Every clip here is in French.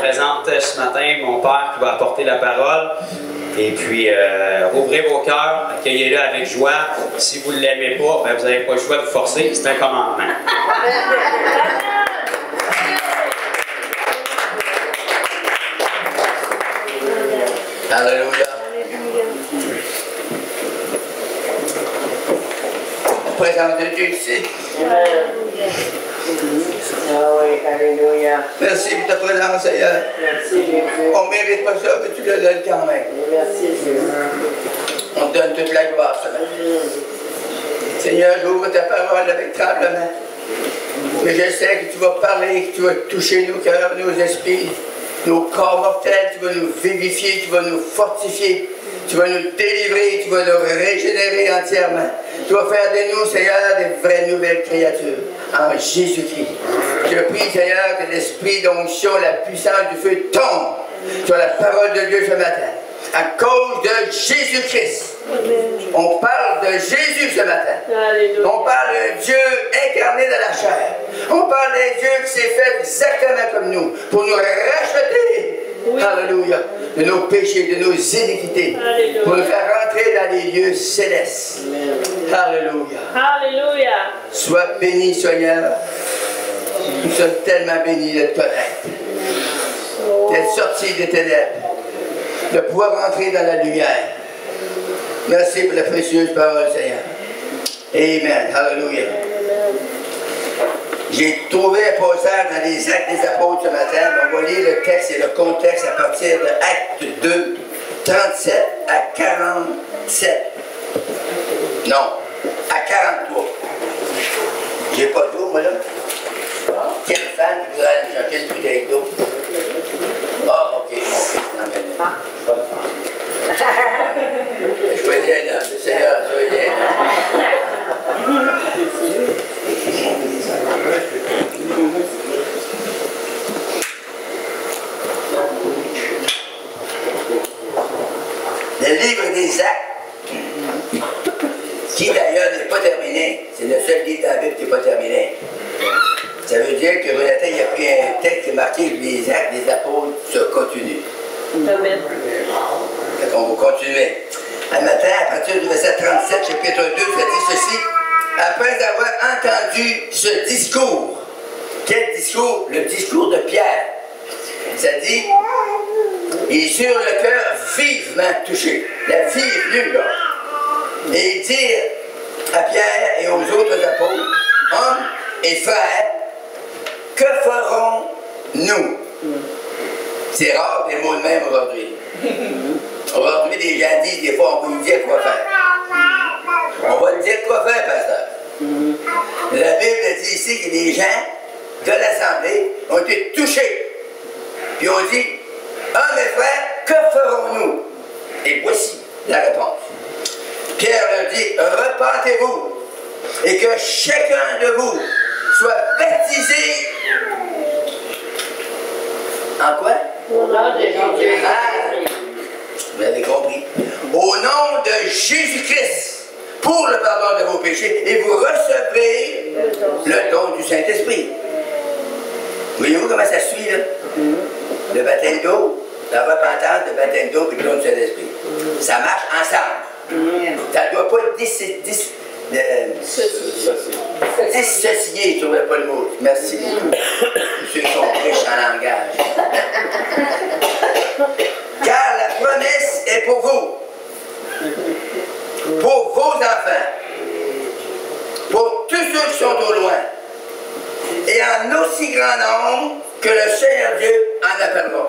présente ce matin mon père qui va apporter la parole. Et puis, ouvrez vos cœurs, accueillez-le avec joie. Si vous ne l'aimez pas, ben, vous n'avez pas le choix de vous forcer, c'est un commandement. Alléluia. Présence de Dieu ici. Alléluia. Merci pour ta présence, Seigneur. Merci, Jésus. On ne mérite pas ça, mais tu le donnes quand même. Merci, Jésus. On te donne toute la gloire ce matin. Seigneur, j'ouvre ta parole avec tremblement. Mais je sais que tu vas parler, que tu vas toucher nos cœurs, nos esprits, nos corps mortels, tu vas nous vivifier, tu vas nous fortifier, tu vas nous délivrer, tu vas nous régénérer entièrement. Tu vas faire de nous, Seigneur, des vraies nouvelles créatures. En Jésus-Christ. Je prie, Seigneur, que l'esprit d'onction, la puissance du feu tombe sur la parole de Dieu ce matin. À cause de Jésus-Christ. On parle de Jésus ce matin. Alléluia. On parle d'un Dieu incarné dans la chair. On parle d'un Dieu qui s'est fait exactement comme nous, pour nous racheter. Oui. Alléluia. De nos péchés, de nos iniquités. Alléluia. Pour nous faire rentrer dans les lieux célestes. Amen. Alléluia. Alléluia. Sois béni, Seigneur. Nous sommes tellement bénis de te connaître. D'être sortis des ténèbres. De pouvoir rentrer dans la lumière. Merci pour la précieuse parole, Seigneur. Amen. Alléluia. J'ai trouvé un passage dans les Actes des Apôtres ce matin. On va lire le texte et le contexte à partir de Acte 2, 37 à 47. Non, à 43. J'ai pas d'eau, moi, là. Quelle femme qui voudrait aller chercher une bouteille d'eau? Ah, ok, mon fils n'emmène pas. Je vais dire, là, le Seigneur, je vais dire. Le livre des Actes, qui d'ailleurs n'est pas terminé, c'est le seul livre de la Bible qui n'est pas terminé. Ça veut dire que Jonathan il a pris un texte qui est marqué les Actes des Apôtres se continuent. Amen. Donc on va continuer. Un matin, à partir du verset 37, chapitre 2, ça dit ceci. Après avoir entendu ce discours, quel discours? Le discours de Pierre. Ça dit, ils eurent le cœur vivement touché. La vie est venue, là. Et ils dirent à Pierre et aux autres apôtres, hommes et frères, que ferons-nous? C'est rare des mots de même aujourd'hui. Aujourd'hui, les gens disent, des fois, on va nous dire quoi faire. On va nous dire quoi faire, pasteur. La Bible dit ici que les gens de l'Assemblée ont été touchés. Puis on dit, hommes et frères, que ferons-nous? Et voici la réponse. Pierre leur dit, repentez-vous et que chacun de vous soit baptisé en quoi? Au nom de Jésus. Ah, vous avez compris. Au nom de Jésus-Christ, pour le pardon de vos péchés, et vous recevrez le don du Saint-Esprit. Voyez-vous comment ça suit, là? Le baptême d'eau, la repentance, le baptême d'eau et le don du Saint-Esprit. Ça marche ensemble. Ça ne doit pas dissocier, je ne trouvais pas le mot. Merci beaucoup. Ceux qui sont riches en langage. Car la promesse est pour vous, pour vos enfants, pour tous ceux qui sont au loin, et en aussi grand nombre que le Seigneur Dieu en appellera.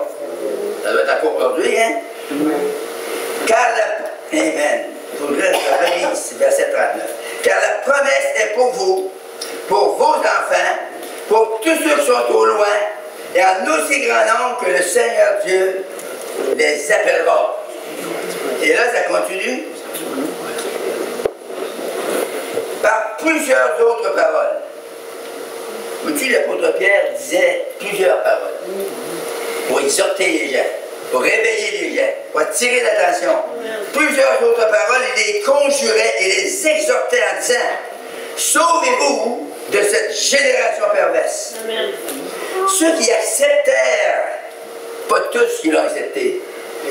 Ça doit être encore aujourd'hui, hein? Car la... Amen. Il faudrait que je relise verset 39. Car la promesse est pour vous, pour vos enfants, pour tous ceux qui sont au loin, et en aussi grand nombre que le Seigneur Dieu les appellera. Et là, ça continue. Par plusieurs autres paroles. Vois-tu, l'apôtre Pierre disait plusieurs paroles. Pour exhorter les gens, pour réveiller les gens, pour attirer l'attention. Plusieurs autres paroles, il les conjurait et les exhortait en disant, sauvez-vous de cette génération perverse. Amen. Ceux qui acceptèrent pas tous qui l'ont accepté.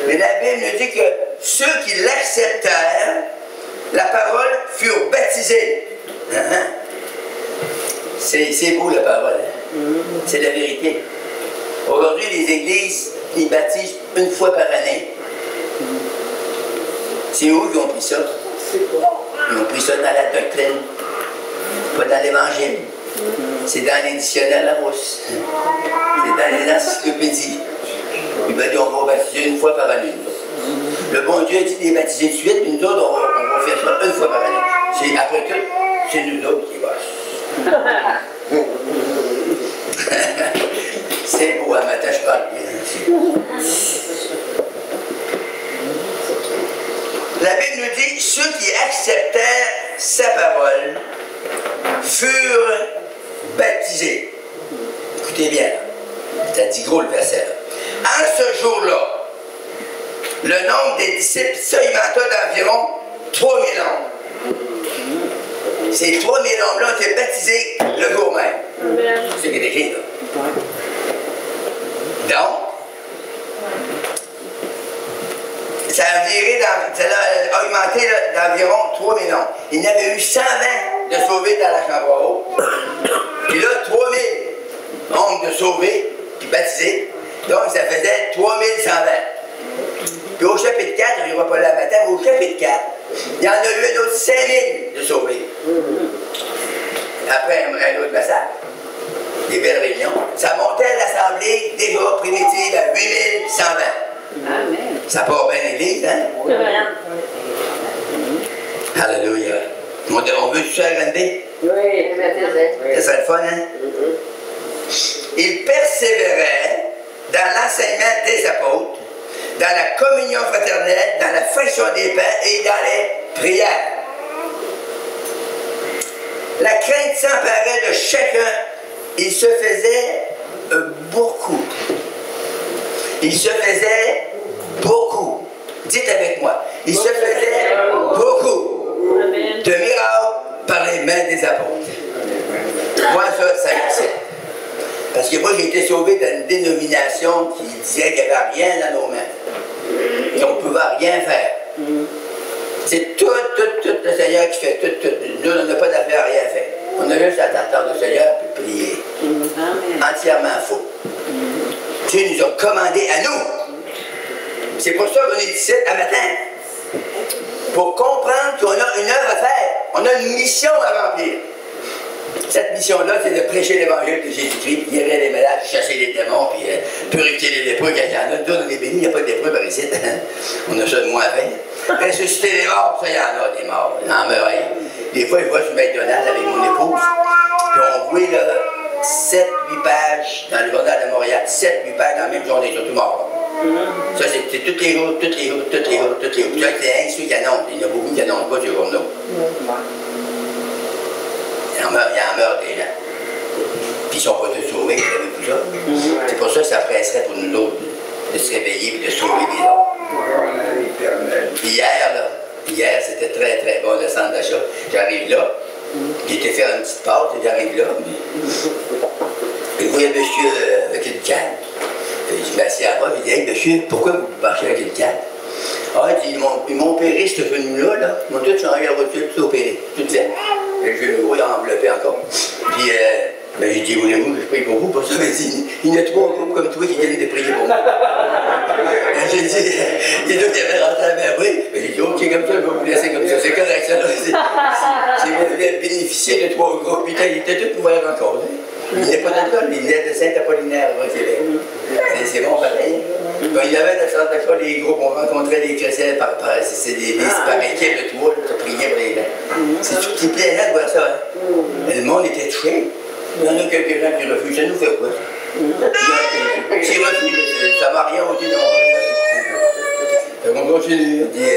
Mais la Bible nous dit que ceux qui l'acceptèrent, la parole furent baptisés. C'est beau la parole, hein? C'est la vérité. Aujourd'hui, les églises, ils baptisent une fois par année. C'est où qu'ils ont pris ça? Ils ont pris ça dans la doctrine, pas dans l'Évangile. C'est dans l'éditionnel Larousse. C'est dans les encyclopédies. Ils vont dire on va baptiser une fois par année. Le bon Dieu a dit de les baptiser de suite, puis nous autres, on va faire ça une fois par année. Après tout, c'est nous autres qui bossent. C'est beau, un matin, je parle bien. La Bible nous dit, ceux qui acceptèrent sa parole furent baptisés. Écoutez bien, ça dit gros le verset. En ce jour-là, le nombre des disciples s'augmenta d'environ 3000 hommes. Ces 3000 hommes-là ont été baptisés le jour même. C'est ce qui est écrit là. Donc, ça a augmenté d'environ 3000 hommes. Il y en avait eu 120 de sauvés dans la chambre à eau. Puis là, 3000 hommes de sauvés, puis baptisés. Donc, ça faisait 3120. Puis au chapitre 4, je ne vais pas là matin, mais au chapitre 4, il y en a eu un autre 5000 de sauvés. Après un autre massacre, des belles réunions, ça montait à l'Assemblée déjà primitive à 8120. Amen. Ça part bien l'église, hein? Alléluia. On veut tout ça à Granby? Oui, ça serait le fun, hein? Il persévérait dans l'enseignement des apôtres, dans la communion fraternelle, dans la fraction des pains et dans les prières. La crainte s'emparait de chacun. Il se faisait beaucoup. Il se faisait beaucoup. Dites avec moi. Il se faisait beaucoup de miracles par les mains des apôtres. Moi, ça m'excite. Parce que moi, j'ai été sauvé dans une dénomination qui disait qu'il n'y avait rien dans nos mains. Qu'on ne pouvait rien faire. C'est tout le Seigneur qui fait tout. Nous, on n'a pas d'affaire à rien faire. On a juste à t'attendre le Seigneur et prier. Entièrement faux. Dieu nous a commandé à nous. C'est pour ça qu'on est ici à matin. Pour comprendre qu'on a une œuvre à faire. On a une mission à remplir. Cette mission-là, c'est de prêcher l'évangile de Jésus-Christ, guérir les malades, chasser les démons, puis purifier les lépreux quand il y en a. Nous, on est bénis, il n'y a pas de lépreux par ici. On a ça de moins à 20. Ressusciter les morts, ça, il y en a des morts. Il en meurt. Des fois, je vois sur McDonald's avec mon épouse, puis on voit là 7-8 pages dans le journal de Montréal. 7-8 pages dans la même journée, ils sont tous morts. Ça, c'est tous les jours. Puis ça, c'est un ceux qui annoncent. Il y en a beaucoup qui n'annoncent pas sur les journaux. Il en meurt des gens. Puis ils ne sont pas tous sauvés, vous savez tout ça. C'est pour ça que ça presserait pour nous autres de se réveiller et de sauver les autres. Puis hier, c'était très très bon le centre d'achat. J'arrive là, j'ai été faire une petite pause, j'arrive là, et je voyais un monsieur avec une canne. Je m'assieds à bas, je dis, hey monsieur, pourquoi vous marchez avec une canne? Ah, ils m'ont opéré cette genou-là, ils m'ont tout changé la voiture, tout opéré, tout fait. Le genou enveloppé encore. Puis, j'ai dit, voulez-vous que je prie pour vous? Pour ça, il y a 3 groupes comme toi qui viennent de prier pour moi. J'ai dit, il y en a qui avaient rentré à la oui. J'ai dit, ok, comme ça, je vais vous laisser comme ça. C'est correct, ça. Si vous voulez bénéficier de 3 groupes, puis il était tout ouvert encore. Il n'est pas de là, il est de Saint-Apollinaire au Québec. C'est bon, pareil. Quand il y avait de centre d'achat, les groupes, on rencontrait des chrétiens par équipe de toi, pour prier pour les gens. C'est plaisant de voir ça. Hein? Le monde était touché. Il y en a quelques-uns qui refusent. Ça nous fait quoi, ça? Qui refusent, ça ne va rien ôter dans mon on continue. On dit,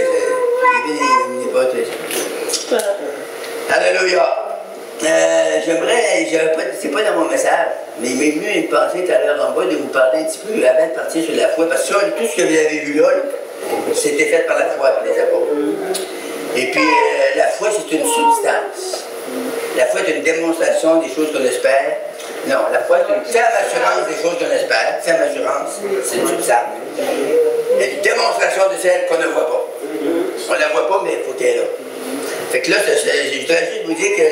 alléluia. J'aimerais, c'est pas dans mon message, mais il m'est venu une pensée tout à l'heure en bas de vous parler un petit peu avant de partir sur la foi, parce que tout ce que vous avez vu là, c'était fait par la foi, par les apôtres. Et puis, la foi, c'est une substance. La foi est une démonstration des choses qu'on espère. Non, la foi, c'est une ferme assurance des choses qu'on espère. Ferme assurance, c'est une substance. Et une démonstration de celle qu'on ne voit pas. On ne la voit pas, mais il faut qu'elle est là. Fait que là, je voudrais juste vous dire que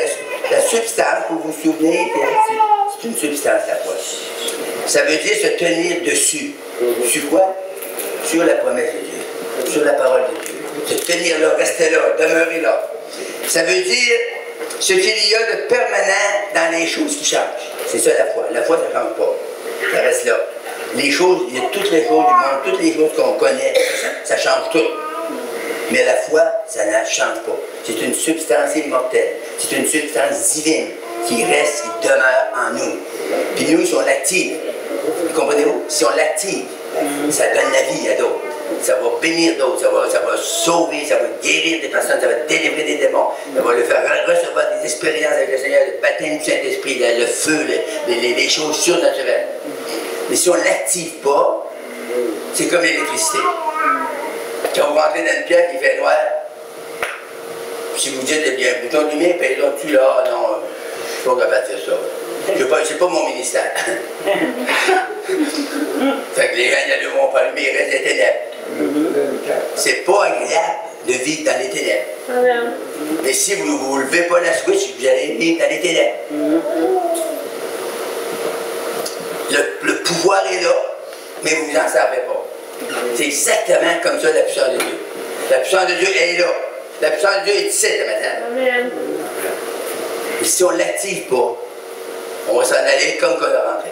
la substance, pour vous souvenir, c'est une substance, la foi. Ça veut dire se tenir dessus. Sur quoi? Sur la promesse de Dieu. Sur la parole de Dieu. Se tenir là, rester là, demeurer là. Ça veut dire ce qu'il y a de permanent dans les choses qui changent. C'est ça la foi. La foi, ça ne change pas. Ça reste là. Les choses, il y a toutes les choses du monde, toutes les choses qu'on connaît, ça change tout. Mais la foi, ça ne change pas. C'est une substance immortelle. C'est une substance divine qui reste, qui demeure en nous. Puis nous, si on l'active, comprenez-vous? Si on l'active, ça donne la vie à d'autres. Ça va bénir d'autres, ça va sauver, ça va guérir des personnes, ça va délivrer des démons, ça va le faire recevoir des expériences avec le Seigneur, le baptême du Saint-Esprit, le feu, les choses surnaturelles. Mais si on ne l'active pas, c'est comme l'électricité. Quand vous rentrez dans une pièce qui fait noir, si vous dites, il y a un bouton de lumière, puis là, tu là, non, je ne suis pas capable de faire ça. C'est pas mon ministère. Fait que les gens ne vont pas allumer, il reste des ténèbres. C'est pas agréable de vivre dans les ténèbres. Mais si vous ne levez pas la switch, vous allez vivre dans les ténèbres. Le pouvoir est là, mais vous ne vous en servez pas. C'est exactement comme ça la puissance de Dieu. La puissance de Dieu, elle est là. La puissance de Dieu est ici, madame. Et si on ne l'active pas, on va s'en aller comme qu'on a rentré.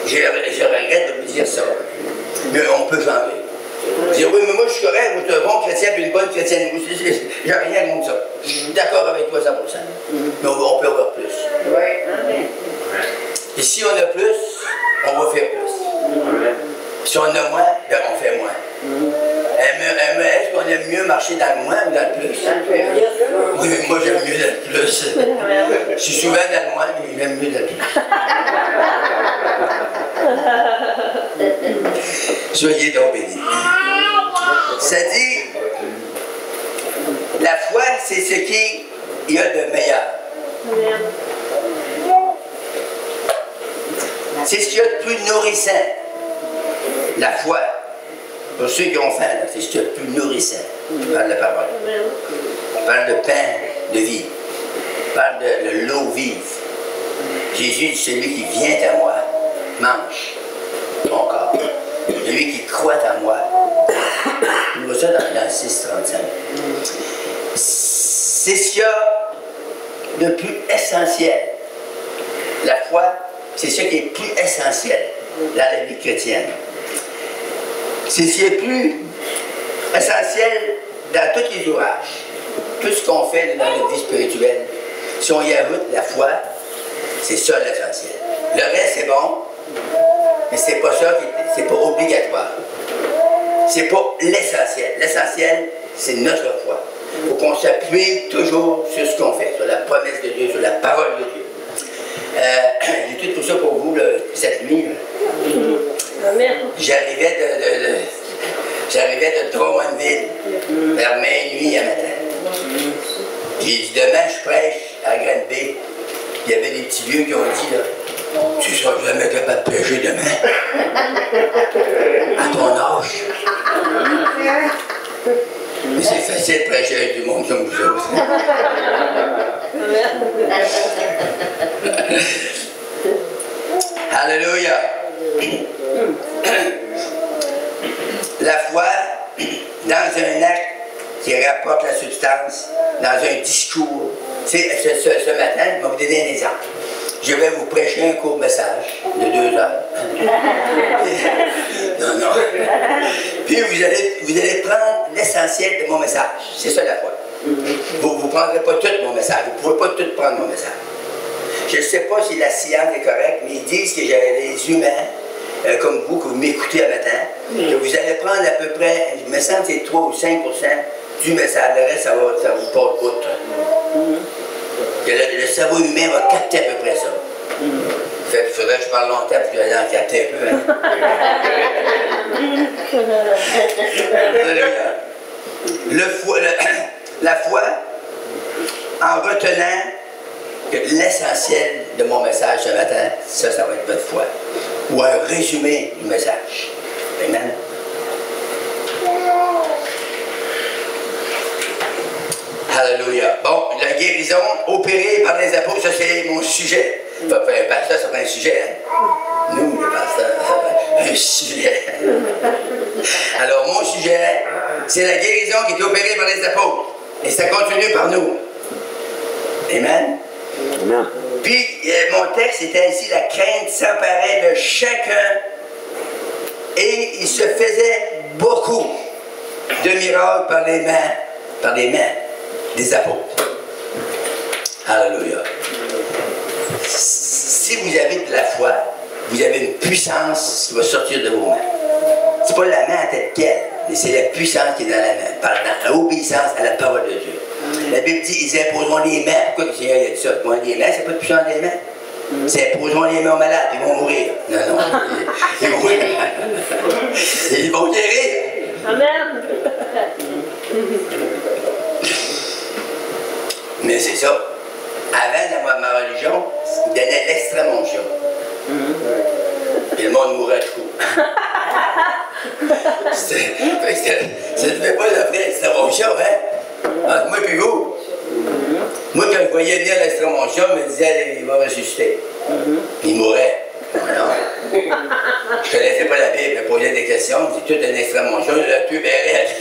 Je regrette de vous dire ça. Mais on peut changer. Dire oui, mais moi je suis correct, vous êtes un bon chrétien et une bonne chrétienne. J'ai rien contre ça. Je suis d'accord avec toi 100%. Mais on peut avoir plus. Et si on a plus, on va faire plus. Si on a moins, ben on fait moins. Est-ce qu'on aime mieux marcher dans le moins ou dans le plus? Oui, mais moi j'aime mieux dans le plus. Je suis souvent dans le moins, mais j'aime mieux dans le plus. Soyez donc bénis. Ça dit, la foi, c'est ce qu'il y a de meilleur. C'est ce qu'il y a de plus nourrissant. La foi, pour ceux qui ont faim, c'est ce qu'il y a de plus nourrissant. On parle de la parole. On parle de pain de vie. On parle de l'eau vive. Jésus dit, celui qui vient à moi, mange ton corps. Celui qui croit en moi. On voit ça dans 6,35. C'est ce qu'il y a de plus essentiel. La foi, c'est ce qui est plus essentiel dans la vie chrétienne. C'est ce qui est plus essentiel dans tous les ouvrages. Tout ce qu'on fait dans notre vie spirituelle. Si on y ajoute la foi, c'est ça l'essentiel. Le reste, c'est bon, mais c'est pas ça, c'est pas obligatoire. C'est pas l'essentiel. L'essentiel, c'est notre foi. Il faut qu'on s'appuie toujours sur ce qu'on fait, sur la promesse de Dieu, sur la parole de Dieu. J'ai tout ça pour vous là, cette nuit. J'arrivais de Drummondville vers minuit à matin. J'ai dit, demain je prêche à Granby. Il y avait des petits vieux qui ont dit, là, tu ne seras jamais capable de prêcher demain. À ton âge. Mais c'est facile de prêcher avec du monde comme vous autres. Alléluia. La foi, dans un acte qui rapporte la substance, dans un discours. Ce matin, je vais vous donner un exemple. Je vais vous prêcher un court message de 2 heures. Non. Puis vous allez prendre l'essentiel de mon message. C'est ça la foi. Vous ne prendrez pas tout mon message. Vous ne pouvez pas tout prendre mon message. Je ne sais pas si la science est correcte, mais ils disent que les humains, comme vous, que vous m'écoutez à matin, que vous allez prendre à peu près, il me semble que c'est 3 ou 5% du message. Le reste, ça vous passe outre. Que le cerveau humain va capter à peu près ça. Fait qu'il faudrait que je parle longtemps pour que en capter un peu. Hein? La foi, en retenant que l'essentiel de mon message ce matin, ça va être votre foi. Ou un résumé du message. Amen. Alléluia. Bon, la guérison opérée par les apôtres, ça c'est mon sujet. Enfin, un pasteur, ça fait un sujet, hein? Nous, les pasteurs, un sujet. Alors, mon sujet, c'est la guérison qui est opérée par les apôtres. Et ça continue par nous. Amen. Amen. Puis, mon texte était ainsi: la crainte s'emparait de chacun et il se faisait beaucoup de miracles par les mains des apôtres. Alléluia. Si vous avez de la foi, vous avez une puissance qui va sortir de vos mains. C'est pas la main en telle quelle, mais c'est la puissance qui est dans la main, par l'obéissance à la parole de Dieu. La Bible dit, ils imposeront les mains. Pourquoi le Seigneur a dit ça? Moi, les mains, c'est pas de puissance des mains. C'est imposeront les mains aux malades, ils vont mourir. Non, ils vont guérir. Amen. Mais c'est ça. Avant ma religion, il donnait l'extrême-onction. Et le monde mourait du coup. Ça ne devait pas la vraie extrême-onction, hein? Entre moi et vous. Moi, quand je voyais venir l'extrême-onction, je me disais, il va ressusciter. Il mourrait. Non. Je ne connaissais pas la Bible, je me posais des questions, c'est toute une extrême-onction, je la tue bérette.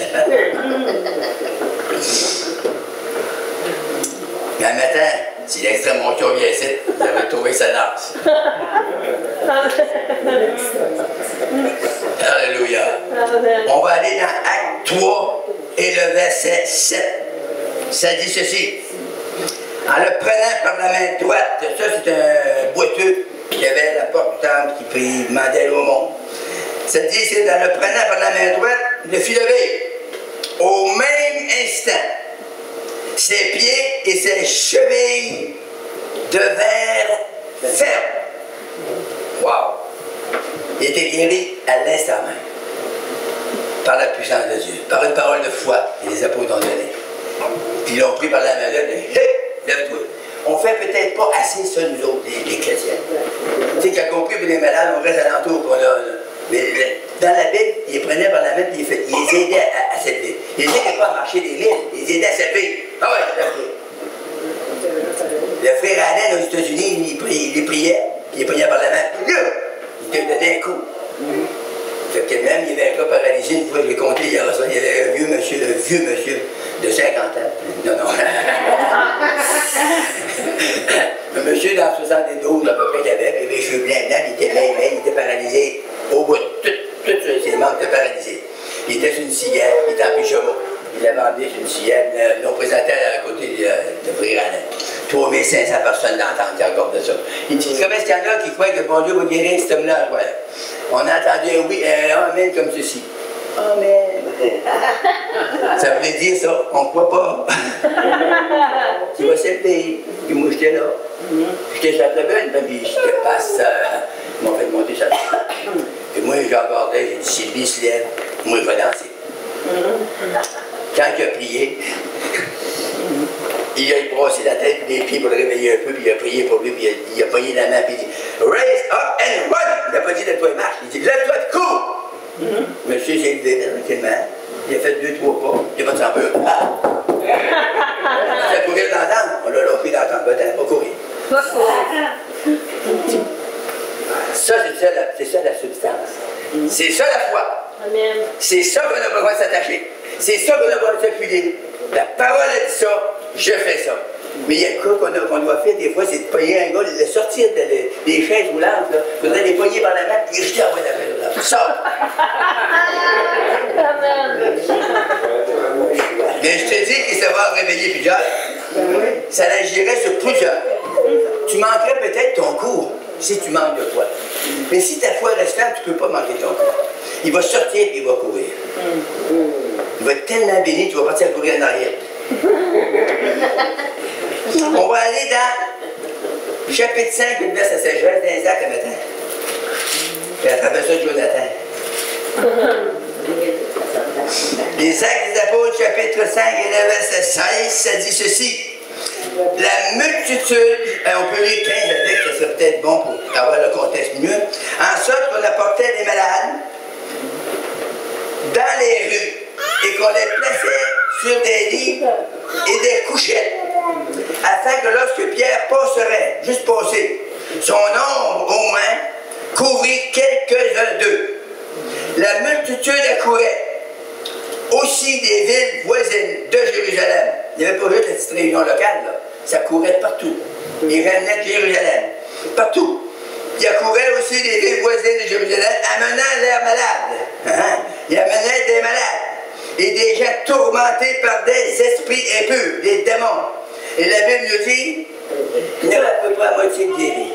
Mais un matin, si l'extrême-onction vient ici, vous avez trouvé sa danse. Alléluia. On va aller dans Acte 3 et le verset 7. Ça dit ceci. En le prenant par la main droite, ça c'est un boiteux qui avait la porte du temple qui demandait au monde. Ça dit, c'est en le prenant par la main droite, le fit lever. Au même instant, ses pieds et ses chevilles devinrent fermes. Wow! Il était guéri à l'instant même. Par la puissance de Dieu, par une parole de foi que les apôtres ont donnée. Puis ils l'ont pris par la main droite et hey, lève-toi. On fait peut-être pas assez ça, nous autres, les chrétiens. Tu sais, quand on prie pour les malades, on reste alentour. Mais dans la Bible, il les prenait par la main et il les aidait à s'élever. Il les aidait pas à marcher des milles, il les aidait à s'élever. Ah ouais, le frère Allen aux États-Unis, il les priait, puis il les priait par la main. Puis là, il te donnait un coup. Fait que même, il y avait un gars paralysé, une fois je l'ai compté, il y avait un vieux monsieur de 50 ans. Non. Un monsieur dans 72 à peu près qu'il avait les cheveux blancs, il était paralysé au bout de toutes ses membres étaient paralysés. Il était sur une cigarette, il était en pyjama. Il avait emmené sur une cigarette, ils l'ont présenté à côté de Frère Alain. 3500 personnes l'entendent qui encore de ça. Il dit, comment est-ce qu'il y en a qui croient que bon Dieu va guérir cet homme-là? Voilà. On a entendu un oui, un amen comme ceci. Amen. Ça voulait dire ça, on ne croit pas. Tu vas s'élever. Puis moi, j'étais là. J'étais sur la tribune, puis je passe, ils m'ont fait monter sur la tribune. Et moi, j'ai regardé, j'ai dit, Sylvie se lève, moi, je vais danser. Quand il a prié, il a brossé la tête et les pieds pour le réveiller un peu, puis il a prié pour lui, puis il a pogné la main, puis il dit Raise up and run! Il n'a pas dit lève-toi et marche, il dit lève-toi et cours! Monsieur s'est levé tranquillement, il a fait 2-3 pas, il n'a pas de s'en peur. Il a courir dans l'âme, on l'a lâché dans le temps, pas courir. Ça, c'est ça la substance. C'est ça la foi. Amen. C'est ça qu'on a besoin de s'attacher. C'est ça qu'on a besoin de s'appuyer. La parole a dit ça, je fais ça. Mais il y a quoi qu'on doit faire des fois, c'est de payer un gars, de sortir des chaises roulantes, là. Vous allez les poigner par la main et jeter en bas de la main. Ça! Mais je te dis qu'il ça va réveiller plusieurs. Ça l'agirait sur plusieurs. Tu manquerais peut-être ton cours si tu manques de foi. Mais si ta foi reste ferme, tu ne peux pas manquer ton cours. Il va sortir et il va courir. Il va être tellement béni, tu vas partir à courir en arrière. On va aller dans chapitre 5, une verset à sagesse, dans les actes à matin. Et à travers ça, Jonathan. Les actes des apôtres, chapitre 5 et le verset 16, ça dit ceci. La multitude, on peut lire 15 avec, serait peut-être bon pour avoir le contexte mieux. En sorte qu'on apportait les malades dans les rues et qu'on les plaçait sur des lits et des couchettes, afin que lorsque Pierre passerait, juste passer, son ombre au moins couvrit quelques-uns d'eux. La multitude accourait aussi des villes voisines de Jérusalem. Il n'y avait pas juste la petite réunion locale, là. Ça courait partout. Ils revenaient de Jérusalem, partout. Il accourait aussi des villes voisines de Jérusalem, amenant leurs malades. Il amenait des malades et des gens tourmentés par des esprits impurs, des démons. Et la Bible nous dit, il n'y avait à peu près la moitié de guéris.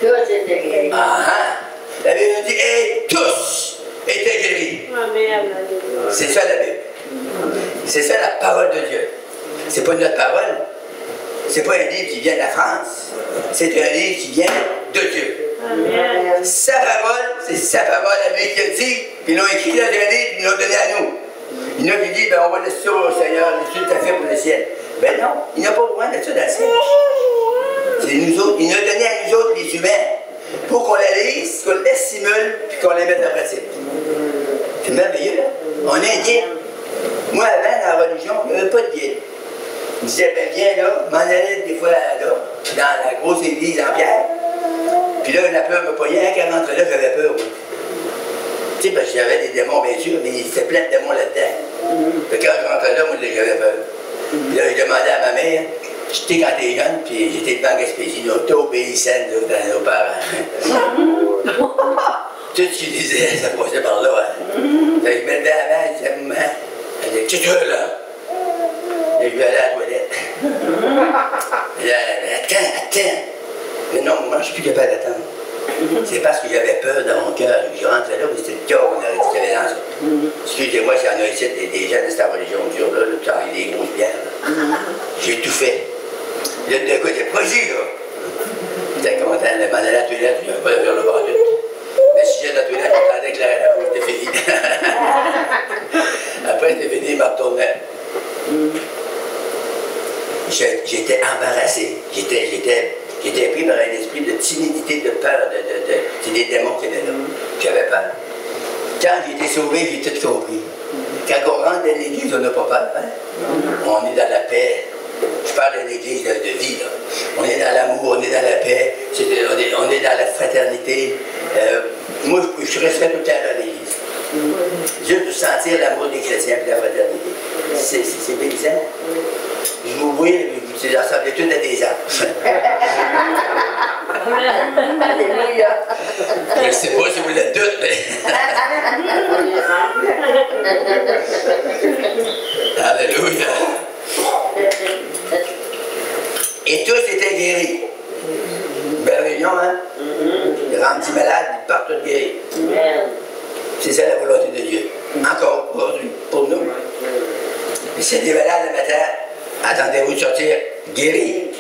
Tous étaient guéris. La Bible nous dit, et tous étaient guéris. Amen. C'est ça la Bible. C'est ça la parole de Dieu. C'est pas notre parole. C'est pas un livre qui vient de la France. C'est un livre qui vient de Dieu. Amen. Sa parole, c'est sa parole à lui qui a dit, puis ils l'ont écrit dans un livre, puis ils l'ont donné à nous. Il y en a qui disent, ben on va laisser ça au Seigneur, c'est tout à fait pour le ciel. Ben non, il n'a pas besoin de ça dans le ciel. C'est nous autres, il nous a donné à nous autres, les humains, pour qu'on la lise, qu'on la simule, puis qu'on la mette en pratique. C'est merveilleux, là. On est un guide. Moi, avant, dans la religion, il n'y avait pas de guide. Il disait, ben viens là, m'en allait des fois là, dans la grosse église en pierre. Puis là, la peur me poignait, quand je rentrais là, j'avais peur, oui. Tu sais, parce que j'avais des démons, bien sûr, mais il était plein de démons là-dedans. Fait que quand je rentrais là, moi, j'avais peur. Puis là, je demandais à ma mère, j'étais quand t'es jeune, puis j'étais devant Gaspésie, là, t'es obéissant dans nos parents. Tout ce qu'il disait, ça passait par là. Fait que je me levais avant, je disais, maman, elle disait, qu'est-ce que tu veux là? Et je lui allais à la toilette. Et là, attends. Mais non, moi, je suis plus capable d'attendre. C'est parce que j'avais peur dans mon cœur. Je rentrais là, mais c'était le cœur qu'on aurait dit qu'il y avait dans ça. Excusez-moi s'il y en a ici des gens de cette religion dure là, qui ont des grosses bières. J'ai tout fait. Là, de quoi, j'ai projet, là. J'étais content de m'en aller à la toilette, je n'avais pas le faire le bas tout. Mais si j'étais à la toilette, j'attendais que la rouge était finie. Après, c'était fini, il me retournait. J'étais embarrassé. J'étais pris par un esprit de timidité, de peur, c'est des démons qui étaient là. J'avais peur. Quand j'ai été sauvé, j'ai tout compris. Quand on rentre dans l'église, on n'a pas peur. Hein? On est dans la paix. Je parle d'une église de vie. Là. On est dans l'amour, on est dans la paix, on est dans la fraternité. Moi, je resterai tout le temps dans l'église. Juste de sentir l'amour des chrétiens et la fraternité. C'est bénissant. Je vous vois, vous ressemblez tous à des âmes. Alléluia. Je ne sais pas si vous l'êtes toutes, mais. Alléluia. Et tous étaient guéris. Belle réunion, hein? Ils rendent malades, ils partent tous guéris. C'est ça la volonté de Dieu. Encore aujourd'hui, pour nous. Et c'est des malades le matin. Attendez-vous de sortir guéris.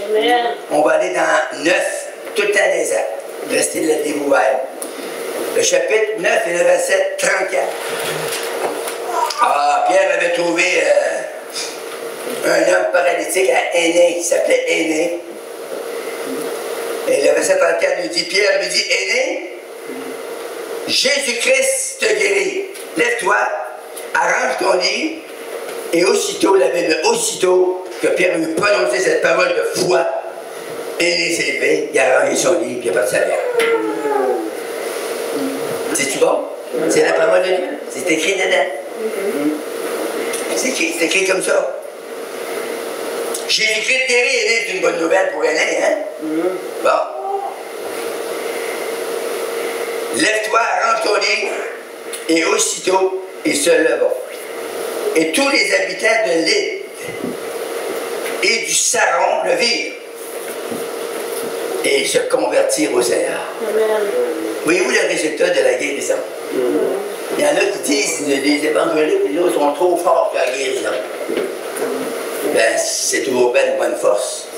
On va aller dans 9, tout le temps des actes. Restez le livre ouvert. Le chapitre 9 et le verset 34. Ah, Pierre avait trouvé un homme paralytique à Énée, qui s'appelait Énée. Et le verset 34 nous dit, Pierre lui dit, Énée, Jésus-Christ te guérit. Lève-toi, arrange ton lit. Et aussitôt, la Bible, aussitôt que Pierre eut prononcé cette parole de foi, Énée s'est levé, il a arrangé son lit, puis il a parti sa vie. C'est-tu bon? C'est la parole de Dieu. C'est écrit dedans. C'est écrit comme ça. Jésus-Christ guérit, Énée, c'est une bonne nouvelle pour Énée, hein? Bon. Lève-toi, arrange ton lit, et aussitôt, il se leva. Et tous les habitants de l'île et du Saron le virent. Et se convertirent au Seigneur. Voyez-vous le résultat de la guérison? Il y en a qui disent les évangéliques, les autres sont trop forts pour la guérison. Ben, c'est toujours bien une bonne force.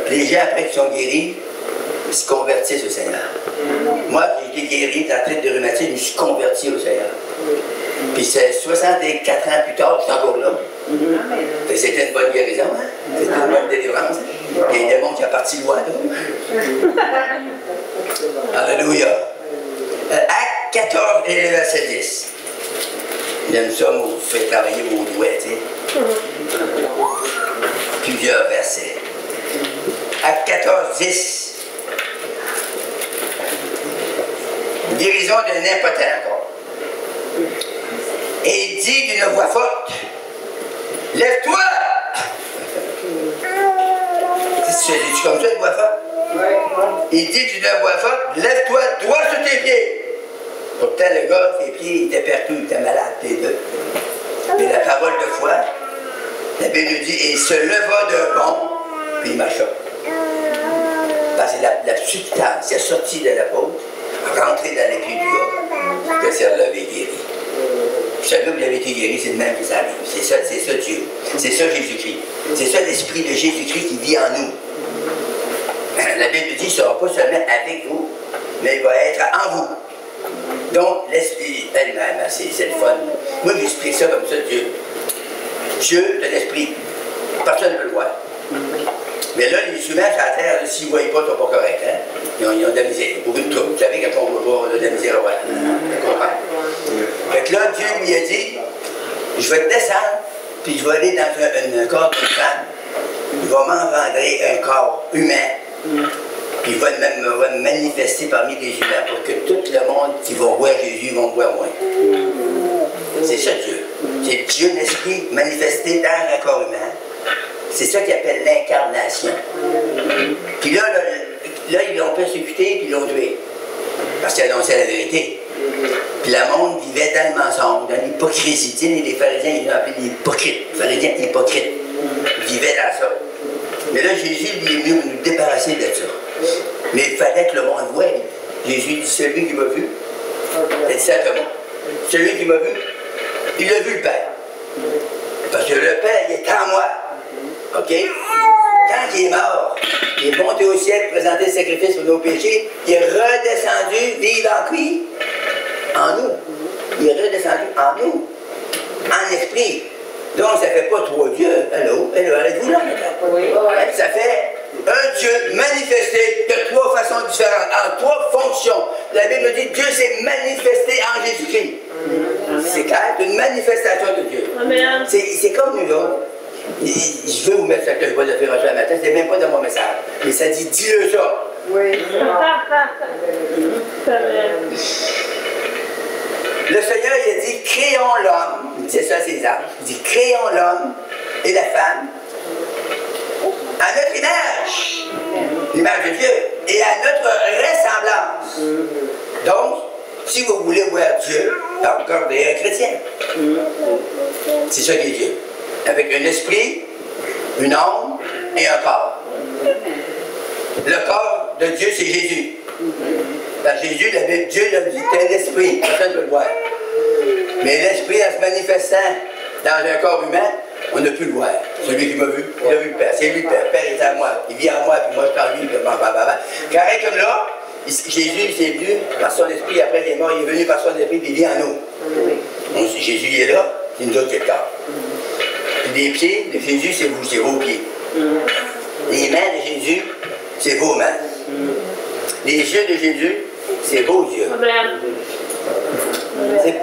Les gens, après qu'ils sont guéris, se convertissent au Seigneur. Moi, j'ai été guéri de la traite de rhumatisme, je me suis converti au Seigneur. Puis c'est 64 ans plus tard, je suis encore là. C'était une bonne guérison, hein? C'était une bonne délivrance. Il y a des démons qui sont partis loin, là. Alléluia. Acte 14 et le verset 10. J'aime ça, vous faites travailler vos doigts, tu sais. Plusieurs versets. Acte 14, 10. Guérison d'un impotent encore. Et il dit d'une voix forte, lève-toi! C'est comme ça une voix forte? Il dit d'une voix forte, lève-toi, droit sur tes pieds. Pourtant, le gars, ses pieds étaient perdus, il était malade, les deux. Mais la parole de foi, la Bible nous dit, et il se leva d'un bond, puis il marcha. Parce que la substance est sortie de la peau, rentrée dans les pieds du gars, que ça l'avait guéri. Vous savez, vous avez été guéri, c'est le même que ça arrive. C'est ça Dieu. C'est ça Jésus-Christ. C'est ça l'Esprit de Jésus-Christ qui vit en nous. La Bible dit, il ne sera pas seulement avec vous, mais il va être en vous. Donc, l'Esprit, elle-même, c'est le fun. Moi, j'explique ça comme ça, Dieu. Dieu, c'est l'Esprit. Personne ne peut le voir. Mais là, les humains sur la terre, s'ils ne voient pas, ils ne sont pas corrects. Hein? Ils ont de la misère. Beaucoup de troubles. Vous savez, quand on ne voit pas, on a de la misère à voir. Fait que là, Dieu lui a dit, je vais te descendre, puis je vais aller dans un corps d'une femme. Il va m'engendrer un corps humain. Puis il va me manifester parmi les humains pour que tout le monde qui va voir Jésus va me voir moi. C'est ça Dieu. C'est Dieu l'Esprit manifesté dans un corps humain. C'est ça qu'il appelle l'incarnation. Puis là, ils l'ont persécuté, puis ils l'ont tué. Parce qu'il annonçait la vérité. Puis le monde vivait dans le mensonge, dans l'hypocrisie. Tu sais, les pharisiens, ils l'ont appelé les hypocrites. Les pharisiens hypocrites. Ils vivaient dans ça. Mais là, Jésus, lui, est venu nous débarrasser de ça. Mais il fallait que le monde voie. Jésus dit, celui qui m'a vu, c'est simplement, celui qui m'a vu, il a vu le Père. Parce que le Père, il est en moi. OK? Quand il est mort, il est monté au ciel, présenté le sacrifice pour nos péchés, il est redescendu, vivre en qui? En nous. Il est redescendu en nous. En esprit. Donc, ça ne fait pas trois dieux. Allô? Êtes-vous là? Oui. Ça fait un Dieu manifesté de trois façons différentes, en trois fonctions. La Bible dit Dieu s'est manifesté en Jésus-Christ. C'est clair, c'est une manifestation de Dieu. C'est comme nous autres. Je veux vous mettre ça que je vais le faire aujourd'hui à matin, c'est même pas dans mon message. Mais ça dit, dis-le ça. Oui. Le Seigneur, il a dit, créons l'homme, c'est ça César, il dit, créons l'homme et la femme à notre image, l'image de Dieu, et à notre ressemblance. Donc, si vous voulez voir Dieu, regardez un chrétien. C'est ça qui est Dieu. Avec un esprit, une âme et un corps. Le corps de Dieu, c'est Jésus. Dans Jésus, Dieu l'a dit, c'est un esprit, personne ne peut le voir. Mais l'esprit, en se manifestant dans un corps humain, on n'a pu le voir. Celui qui m'a vu, il a vu le Père. C'est lui le Père. Le Père est en moi. Il vit en moi, puis moi je parle lui, puis carré comme là, Jésus s'est venu par son esprit, après il est mort, il est venu par son esprit, puis il vit en nous. Donc, Jésus il est là, c'est nous autres qui est le corps. Les pieds de Jésus, c'est vous, c'est vos pieds. Les mains de Jésus, c'est vos mains. Les yeux de Jésus, c'est vos yeux.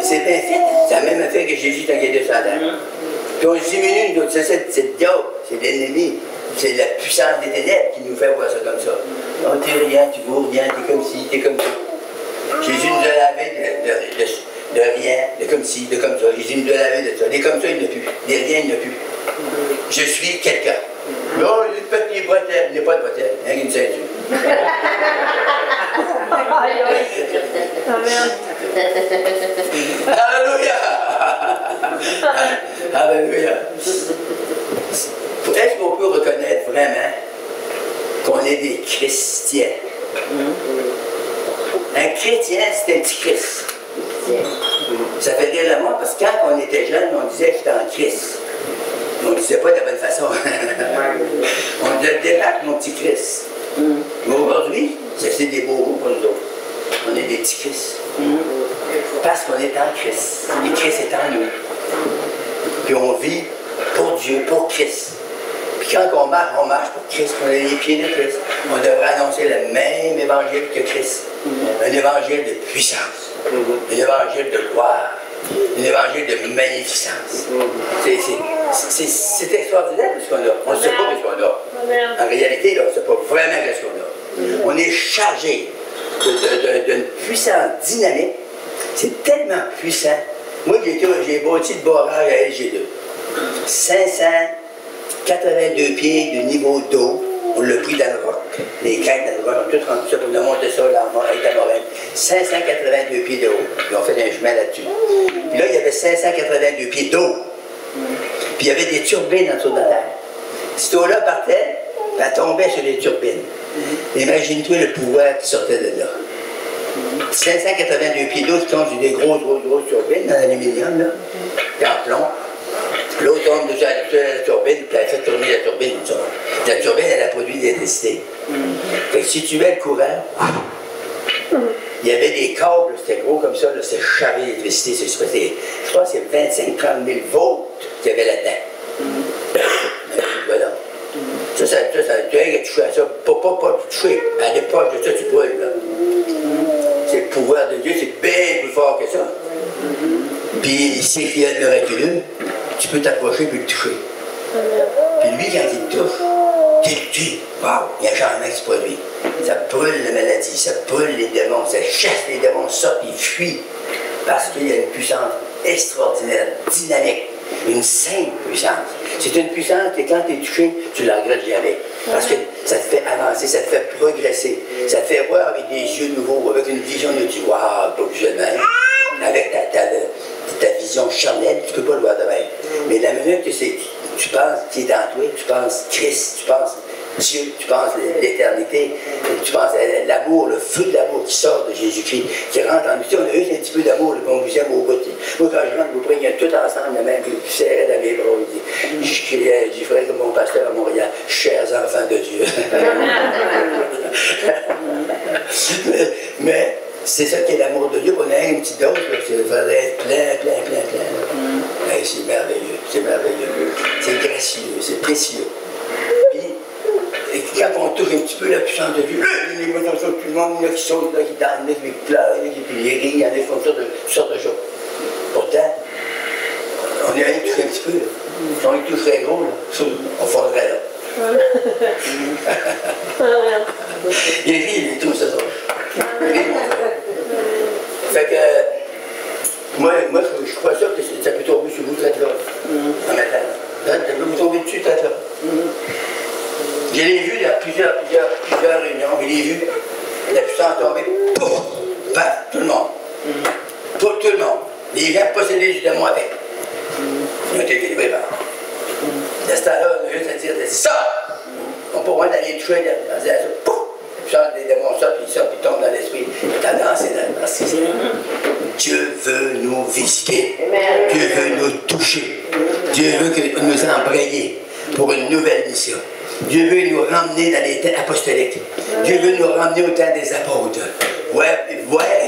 C'est bien fait. C'est la même affaire que Jésus t'a guidé sur la terre. Puis on diminue, c'est le diable, c'est l'ennemi. C'est la puissance des ténèbres qui nous fait voir ça comme ça. Oh, t'es rien, tu vaux rien, t'es comme ci, t'es comme ça. Jésus nous a lavé de rien, de comme ci, de comme ça. Jésus nous a lavé de ça. Des comme ça, il n'y en a plus. Des rien, il n'y en a plus. Je suis quelqu'un. Non, il est petit bretelles. Il n'y a pas de bretelles. Il y a une ceinture. Alléluia! Alléluia! Est-ce qu'on peut reconnaître vraiment qu'on est des chrétiens? Un chrétien, c'est un petit Christ. Ça fait rire le monde parce que quand on était jeune, on disait que j'étais en Christ. On ne disait pas de la bonne façon. On disait débattre mon petit Christ. Mais aujourd'hui, c'est Christ. Parce qu'on est en Christ. Et Christ est en nous. Puis on vit pour Dieu, pour Christ. Puis quand on marche pour Christ, on a les pieds de Christ. On devrait annoncer le même évangile que Christ. Un évangile de puissance. Un évangile de gloire. Un évangile de magnificence. C'est extraordinaire ce qu'on a. On ne sait pas ce qu'on a. En réalité, là, on ne sait pas vraiment ce qu'on a. On est chargé d'une puissance dynamique. C'est tellement puissant. Moi, j'ai bâti le barrage à LG2. 582 pieds de niveau d'eau. On l'a pris dans le roc. Les crêtes dans le roc, on a tout rendu ça, on a monté ça avec la moraine. 582 pieds de haut. Ils ont fait un chemin là-dessus. Puis là, il y avait 582 pieds d'eau. Puis il y avait des turbines en dessous de la terre. Cette eau-là partait, elle tombait sur les turbines. Imagine-toi le pouvoir qui sortait de là. 582 pieds d'eau qui tombent sur des grosses turbines en aluminium, là, et en plomb. L'eau tombe déjà à la turbine, puis elle fait tourner la turbine. La turbine, elle a produit de l'électricité. Fait que si tu mets le courant, il y avait des câbles, c'était gros comme ça, c'est chargé d'électricité. Je crois que c'est 25-30 000 volts qu'il y avait là-dedans. Voilà. Ça, tu as touché à ça. Pas toucher. À l'époque de ça, tu brûles, là. C'est le pouvoir de Dieu, c'est bien plus fort que ça. Puis, c'est qu'il y a le miraculeux, tu peux t'approcher et le toucher. Puis lui, quand il te touche, tu le tues. Waouh, il y a un changement qui se produit. Ça brûle la maladie, ça brûle les démons, ça chasse les démons, sortent, ils fuient. Parce qu'il y a une puissance extraordinaire, dynamique, une sainte puissance. C'est une puissance que quand tu es touché, tu ne la regrettes jamais. Parce que ça te fait avancer, ça te fait progresser, ça te fait voir avec des yeux nouveaux, avec une vision de Dieu. Waouh, pas plus jamais. Avec ta vision charnelle, tu ne peux pas le voir de même. Mais la minute que tu penses qui est en toi, tu penses Christ, tu penses Dieu, tu penses l'éternité, tu penses à l'amour, le feu de l'amour qui sort de Jésus-Christ, qui rentre en nous. Si on a eu un petit peu d'amour, le bon vous aime au bout. Moi, quand je rentre, vous preniez tout ensemble, la même, puis je serrais dans mes bras, je criais, j'y ferais comme mon pasteur à Montréal, chers enfants de Dieu. mais c'est ça qui est l'amour de Dieu, qu'on a une petite dose, il faudrait être plein. Hey, c'est merveilleux, c'est gracieux, c'est précieux. Et quand on touche un petit peu la puissance de Dieu, il y a tout le monde qui saute, qui danse, qui pleure, qui rit, il y en a qui font toutes sortes de choses. Pourtant, on est allé toucher un petit peu. Si on y toucherait gros, là, on fondrait là. Il rit, il trouve ça drôle. Il rit, mon frère. Fait que, moi, je suis pas sûr que ça peut tomber sur vous très là, en matin. Ça peut vous tomber dessus très là. Je l'ai vu dans plusieurs réunions, je l'ai vu, la puissance tombée, pouf, paf, tout le monde. Pour tout le monde. Les gens possédaient du démon avec. Ils ont été délivrés par. De ce temps-là, on a juste à dire, c'est ça! On peut pas d'aller toucher, dans ça, pouf! La puissance des démons sortent, puis ils tombent dans l'esprit. T'as dansé dans ce qu'ils Dieu veut nous visiter. Dieu veut nous toucher. Dieu veut nous embrayer pour une nouvelle mission. Dieu veut nous ramener dans les temps apostoliques. Dieu veut nous ramener au temps des apôtres. Voir et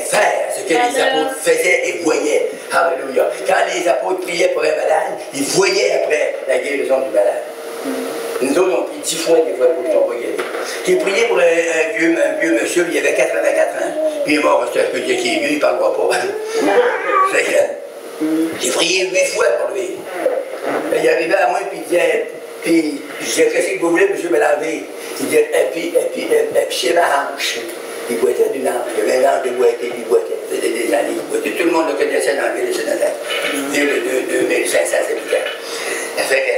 faire ce que les apôtres faisaient et voyaient. Alléluia. Quand les apôtres priaient pour un malade, ils voyaient après la guérison du malade. Nous autres, on prie 10 fois des fois pour qu'ils ne soient pas guéris. J'ai prié pour un vieux monsieur, il avait 84 ans. Puis il est mort, je peux dire qu'il est vieux, il ne parlera pas. J'ai prié 8 fois pour lui. Il arrivait à moi, puis il disait, puis je disais, qu'est-ce que vous voulez, monsieur Mélanger? Il disait, et puis c'est ma hanche. Il boitait d'une hanche. Il y avait un hanche de boiter, il boitait. C'était des années, il boitait. Tout le monde le connaissait dans la ville de Sénatère. Ville de 2500 habitants. Ça fait que,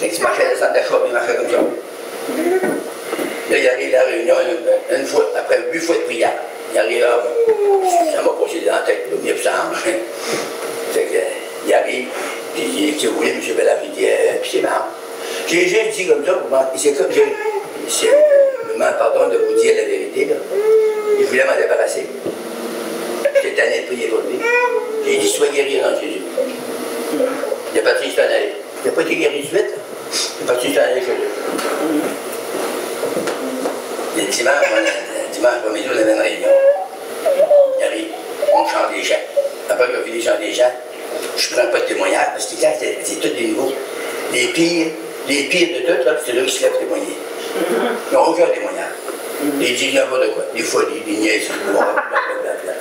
il marchait dans le centre d'achat, il marchait comme ça. Là, il arrive à la réunion une fois, après 8 fois de prière. Il arrive là, ça m'a posé dans la tête, il a mis ça hanche. Fait que, il arrive, puis il dit, si vous voulez, monsieur Mélanger, il dit, puis c'est marrant. J'ai juste dit comme ça, c'est comme je me demande pardon de vous dire la vérité, là. Il voulait m'en débarrasser. J'étais tanné de prier pour lui. J'ai dit, sois guéri en Jésus. Il est parti s'en aller. Il n'a pas été guéri de suite. Il est parti s'en aller chez lui. Le dimanche, on avait une réunion. gens. Après qu'on finit de chanter les gens, je ne prends pas de témoignage parce que quand c'est tout des nouveaux, les pires de tout, c'est là qui se lèvent témoigner. Ils n'ont aucun témoignage. Ils disent n'importe quoi, des folies, des niaises, blablabla.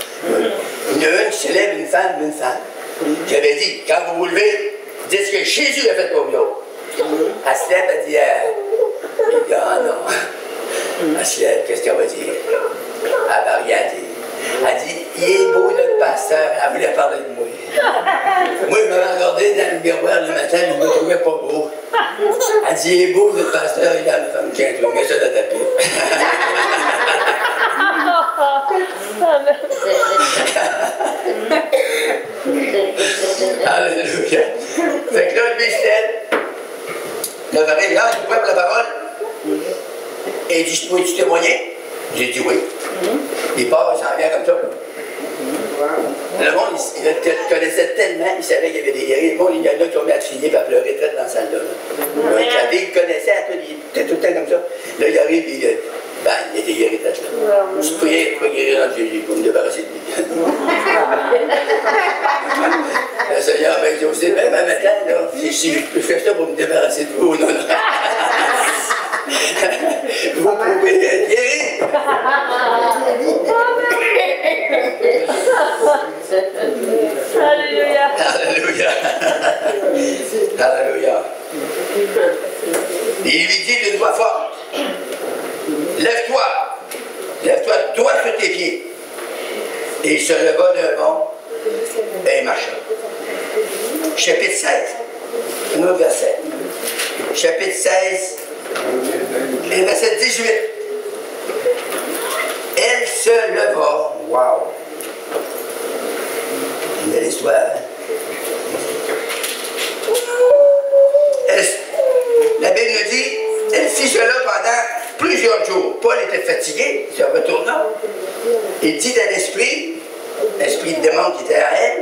Il y en a une qui se lève, une femme. J'avais dit, quand vous vous levez, dites ce que Jésus a fait pour vous autres. Elle se lève, elle dit, ah non. Elle se lève, qu'est-ce qu'elle va dire? Elle va rien dire. Elle dit, il est beau notre pasteur, elle voulait parler de moi. Moi, je m'avais regardé dans le miroir le matin, je ne me trouvais pas beau. Elle dit, il est beau notre pasteur, il a une femme qui a trouvé ça dans ta pipe. Alléluia. Fait que là, lui, c'était le vrai, là, il prend la parole. Et il dit, je peux-tu témoigner? J'ai dit oui. Il part, il s'en vient comme ça. Le monde, il le connaissait tellement, il savait qu'il y avait des guéris. Le monde, il y en a qui ont mis à crier et à pleurer très dans la salle là. Il le connaissait, il était tout le temps comme ça. Là, il arrive, il était guéri de là. Je priais pour guérir dans Jésus, pour me débarrasser de lui. Le Seigneur m'a dit aussi, même un matin, là, si je fais ça pour me débarrasser de vous, non. Vous pouvez être guéri. Alléluia. Alléluia. Alléluia. Il lui dit d'une voix forte, lève-toi droit sur tes pieds. Et il se leva d'un bond et il marcha. Chapitre 16, un autre verset. Chapitre 16, et verset 18. Elle se leva. Wow! Une belle histoire, hein? La Bible nous dit, elle fit cela pendant plusieurs jours. Paul était fatigué, se retournant. Il dit à l'esprit de démon qui était à elle,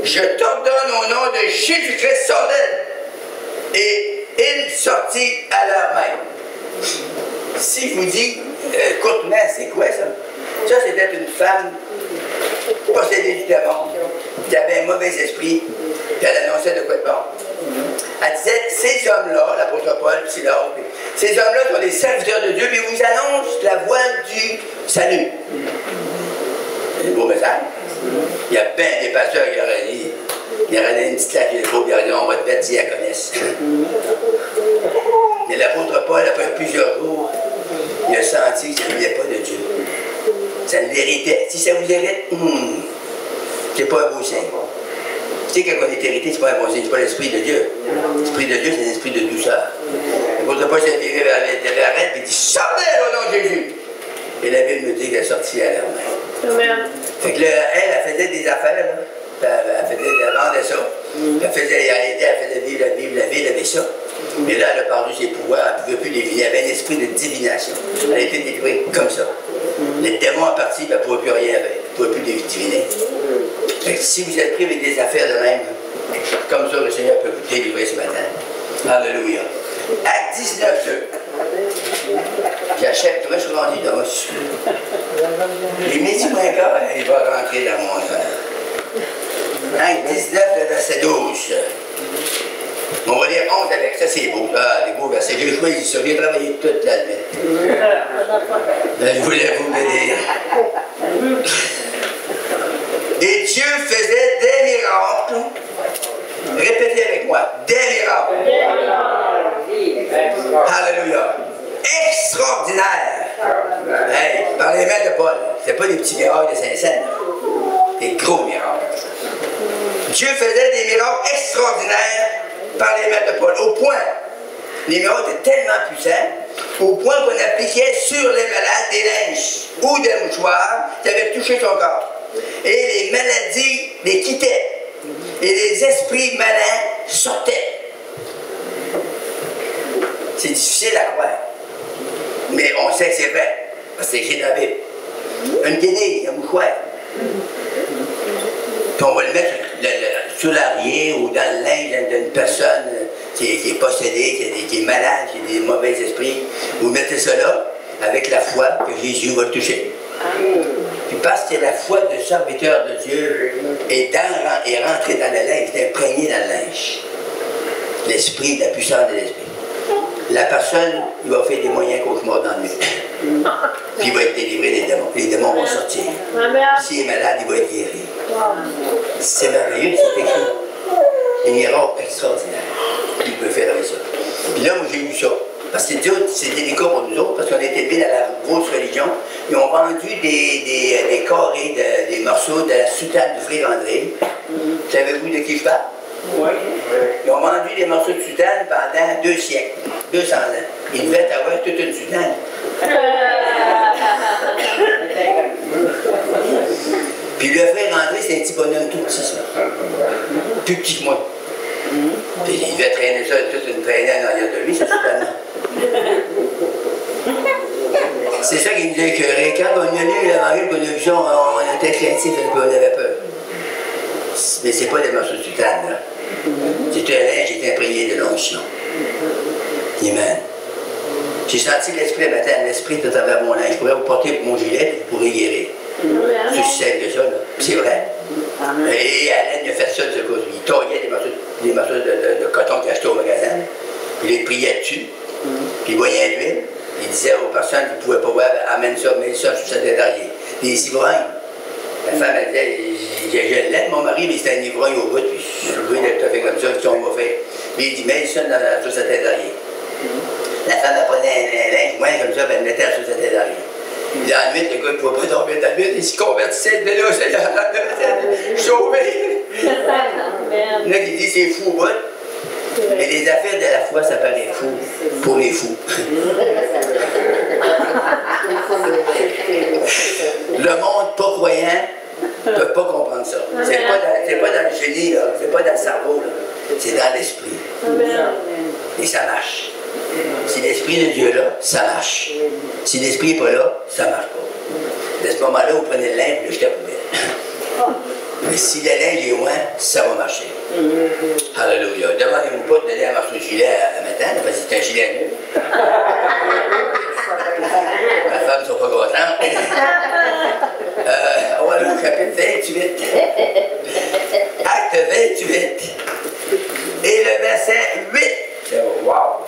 je t'ordonne au nom de Jésus-Christ, sors d'elle. Et il sortit à l'heure même. Si je vous dis, courtement, c'est quoi ça? Ça, c'était une femme possédée du démon, qui avait un mauvais esprit, puis elle annonçait de quoi de bon. Elle disait, ces hommes-là, l'apôtre Paul, Silas, ces hommes-là sont des serviteurs de Dieu, puis ils vous annoncent la voie du salut. C'est un beau message. Il y a bien des pasteurs qui auraient dit, il y aurait donné une petite claque, il faut dire, on va te mettre si elle connaisse. Mais l'apôtre Paul, après plusieurs jours, il a senti que ça ne venait pas de Dieu. Ça le l'héritait. Si ça vous hérite, c'est pas un beau signe. Tu sais, quand on est hérité, c'est pas un bon signe, c'est pas l'esprit de Dieu. L'esprit de Dieu, c'est l'esprit de douceur. L'apôtre Paul s'est viré vers l'arête et il dit, sortez au nom de Jésus. Et la Bible nous dit qu'elle est sortie à l'heure même. Fait que là, elle faisait des affaires, là. Elle vendait ça. Elle faisait vivre la ville avec ça. Mais là, elle a perdu ses pouvoirs, elle ne pouvait plus deviner. Elle avait un esprit de divination. Elle a été délivrée comme ça. Les démons en partie, elle ne pouvait plus rien, elle ne pouvait plus deviner. Fait que si vous êtes pris avec des affaires de même, comme ça, le Seigneur peut vous délivrer ce matin. Alléluia. Acte 19, 2. J'achète, moi je suis rendu dans les midi moins quart, il va rentrer dans mon heure. Acte 19, le verset 12. On va lire 11 avec ça, c'est beau. Ah, les beaux versets. J'ai choisi ça, j'ai travaillé toute la nuit. Je voulais vous bénir. Et Dieu faisait des miracles. Répétez avec moi, des miracles. Alléluia. Extraordinaire. Hey, par les mains de Paul. C'était pas des petits miracles de Saint-Saëns. Des gros miracles. Dieu faisait des miracles extraordinaires par les mains de Paul. Au point, les miracles étaient tellement puissants, au point qu'on appliquait sur les malades des linges ou des mouchoirs qui avaient touché son corps. Et les maladies les quittaient. Et les esprits malins sortaient. C'est difficile à croire. Mais on sait que c'est vrai. Parce que c'est écrit dans la Bible. Une guenille, un mouchoir. Puis on va le mettre sur l'arrière ou dans le linge d'une personne qui est possédée, qui est malade, qui a des mauvais esprits. Vous mettez ça là avec la foi que Jésus va le toucher. Puis parce qu'il y a la foi dessus, serviteur de Dieu est rentré dans le linge, est imprégné dans le linge. L'esprit, la puissance de l'esprit. La personne, il va faire des moyens cauchemars dans la nuit. Puis il va être délivré des démons. Les démons vont sortir. S'il est malade, il va être guéri. C'est merveilleux, c'est écrit. Des miracles extraordinaires. Il peut faire avec ça. Puis là, moi, j'ai vu ça. Parce que Dieu, c'est délicat pour nous autres, parce qu'on est élevés dans la grosse religion. Ils ont vendu des carrés, des morceaux de la soutane de Frère André. Savez-vous de qui je parle? Oui. Ils ont vendu des morceaux de soutane pendant 2 siècles, 200 ans. Ils devaient avoir toute une soutane. Puis le Frère André, c'est un petit bonhomme tout petit, ça. Plus petit que moi. Puis il devait traîner ça, toute une traînée en arrière de lui, ça soutane. C'est ça qui nous a écœurés. Quand on a lu l'évangile, qu'on a vu ça, on était craintifs, on avait peur. Mais c'est pas des morceaux de soutane, là. C'est un linge qui est imprégné de l'onction. Amen. J'ai senti l'esprit le matin, l'esprit est à travers mon linge. Je pourrais vous porter mon gilet et vous pourrez guérir. C'est aussi simple que ça, là. C'est vrai. Et Alain a fait ça de ce côté. Il taillait des morceaux de coton qu'il achetait au magasin. Puis il les priait dessus. Puis il voyait l'huile. Il disait aux personnes qui ne pouvaient pas voir, amène ça, mets ça sur sa tête d'arrière. Des ivrognes. La femme, elle disait, je l'aime, mon mari, mais c'est un ivrogne au bout, puis je suis obligé d'être fait comme ça, puis on va faire. Puis il dit, mets ça sur sa tête d'arrière. La femme, elle prenait un linge, moins comme ça, puis elle le mettait sur sa tête d'arrière. Puis dans la nuit, le gars, il ne pouvait pas dormir dans la nuit, il se convertissait, mais là, c'est sauvé. Il y en a qui disent, c'est fou au bout. Mais les affaires de la foi, ça paraît fou pour les fous. Le monde pas croyant ne peut pas comprendre ça. C'est pas dans le génie, c'est pas dans le cerveau, c'est dans l'esprit. Et ça marche. Si l'esprit de Dieu est là, ça marche. Si l'esprit n'est pas là, ça marche pas. À ce moment-là, vous prenez le linge, vous le jetez à la poubelle. Mais si le linge est loin, ça va marcher. Alléluia. Demandez-vous pas de donner un morceau de gilet à matin, parce que c'est un gilet à nu. Ma femme ne sont pas contentes. On va aller au chapitre 28. Acte 28. Et le verset 8. Wow!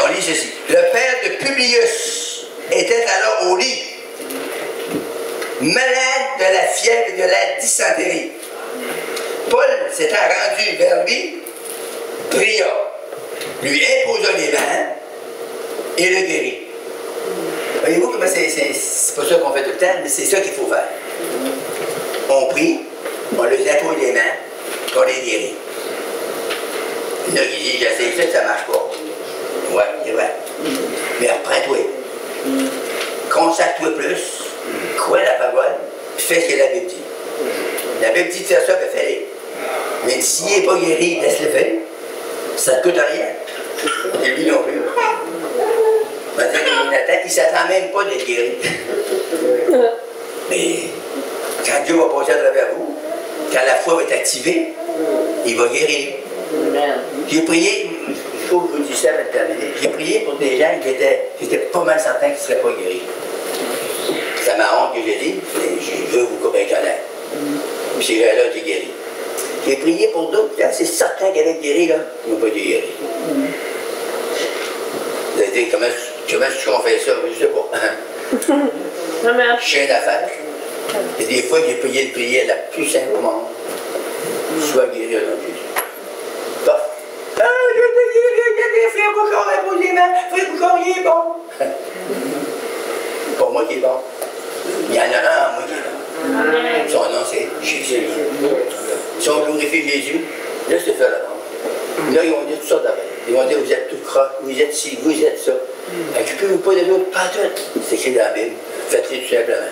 On lit ceci. Le père de Publius était alors au lit, malade de la fièvre et de la dysenterie. Paul s'étant rendu vers lui, pria, lui imposa les mains et le guérit. Voyez-vous comment c'est pas ça qu'on fait tout le temps, mais c'est ça qu'il faut faire. On prie, on leur impose les mains, on les guérit. Il y en a qui disent, j'essaie ça ne marche pas. Ouais, c'est vrai. Mais reprends-toi. Consacre-toi plus, crois la parole, puis fais ce que la Bible dit. La Bible dit de faire ça, ben fais-le. Mais s'il n'est pas guéri, laisse-le faire. Ça ne te coûte rien. Et lui non plus. Il ne s'attend même pas d'être guéri. Mais quand Dieu va passer à travers vous, quand la foi va être activée, il va guérir. J'ai prié, il faut que je vous dise ça avant de terminer, j'ai prié pour des gens qui étaient pas mal certains qu'ils ne seraient pas guéris. Ça m'a honte que j'ai dit, mais je veux vous convaincre en l'air. Puis ces gens-là ont été guéris. J'ai prié pour d'autres, c'est certain qu'elle est guérie, là, ils n'ont pas été guéris. Vous avez dit, comment est-ce qu'on fait ça? Je ne sais pas. Chien d'affaires. Et des fois, j'ai prié une prière la plus simple au monde. Sois guéri au nom de Jésus. Paf. Ah, je te guéris, frère Bouchard, impose les mains. Frère Bouchard, il est bon. Pour moi qui est bon. Il y en a un en moi qui est bon. Son nom, c'est Jésus. Si on glorifie Jésus, là, c'est fait là-bas. Là, ils vont dire toutes sortes d'affaires. Ils vont dire, vous êtes tout croche, vous êtes ci, vous êtes ça. Occupez-vous pas de l'autre, pas tout. C'est écrit dans la Bible. Faites-le tout simplement.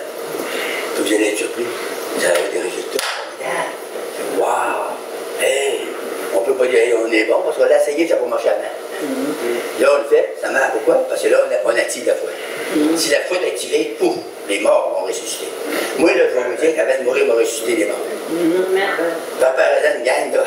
Puis vous allez être surpris. Vous allez avoir des résultats formidables. Wow! Hey! On ne peut pas dire, hey, on est bon, parce qu'on l'a essayé, ça va marcher avant. Là, on le fait, ça marche. Pourquoi? Parce que là, on active la foi. Si la foi est activée, pouf, les morts vont ressusciter. Moi, là, je vais vous dire qu'avant de mourir, il va ressusciter les morts. Papa, la gang, là.